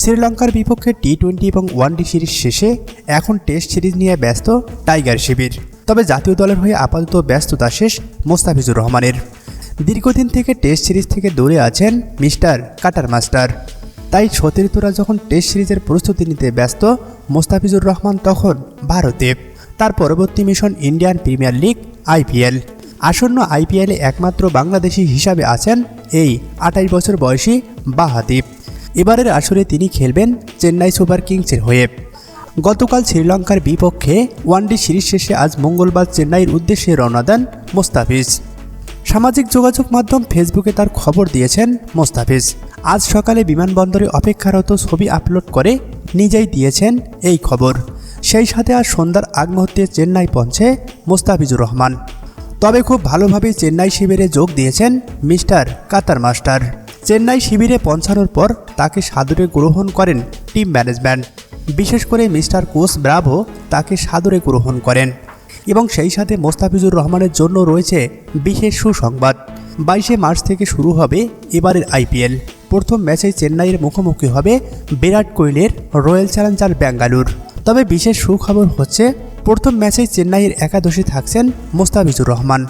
শ্রীলঙ্কার বিপক্ষে টি-20 এবং ওয়ানডে সিরিজ শেষে এখন টেস্ট সিরিজ নিয়ে ব্যস্ত টাইগার শিবির। তবে জাতীয় দলের হয়ে আপাতত ব্যস্ততা শেষ মোস্তাফিজুর রহমানের। দীর্ঘদিন থেকে টেস্ট সিরিজ থেকে দূরে আছেন মিস্টার কাটার মাস্টার। তাই সতীর্থরা যখন টেস্ট সিরিজের প্রস্তুতি নিতে ব্যস্ত, মোস্তাফিজুর রহমান তখন ভারতে। তার পরবর্তী mission Indian premier league IPL। আসন্ন IPL-এ একমাত্র বাংলাদেশি হিসাবে আছেন এই 28 বছর বয়সী বাঁহাতি। এবারের আসরে তিনি খেলবেন চেন্নাই সুপার কিংসের হয়ে। গতকাল শ্রীলঙ্কার বিপক্ষে ওয়ানডে সিরিজ শেষে আজ মঙ্গলবার চেন্নাইয়ের উদ্দেশ্যে রওনা দেন মোস্তাফিজ। সামাজিক যোগাযোগ মাধ্যম ফেসবুকে তার খবর দিয়েছেন মোস্তাফিজ। আজ সকালে বিমানবন্দরে অপেক্ষারত ছবি আপলোড করে নিজেই দিয়েছেন এই খবর। সেই সাথে আজ সন্ধ্যার আগ মুহূর্তে চেন্নাই পৌঁছে মোস্তাফিজুর রহমান। তবে খুব ভালোভাবেই চেন্নাই শিবিরে যোগ দিয়েছেন মিস্টার কাতার মাস্টার। চেন্নাই শিবিরে পৌঁছানোর পর তাকে সাদরে গ্রহণ করেন টিম ম্যানেজমেন্ট। বিশেষ করে মিস্টার কোচ ব্রাভো তাকে সাদরে গ্রহণ করেন। এবং সেই সাথে মোস্তাফিজুর রহমানের জন্য রয়েছে বিশেষ সুসংবাদ। 22 মার্চ থেকে শুরু হবে এবারের IPL। প্রথম ম্যাচে চেন্নাইয়ের মুখোমুখি হবে বিরাট কোহলির রয়্যাল চ্যালেঞ্জার ব্যাঙ্গালোর। তবে বিশেষ সুখবর হচ্ছে প্রথম ম্যাচেই চেন্নাইয়ের একাদশে থাকছেন মোস্তাফিজুর রহমান।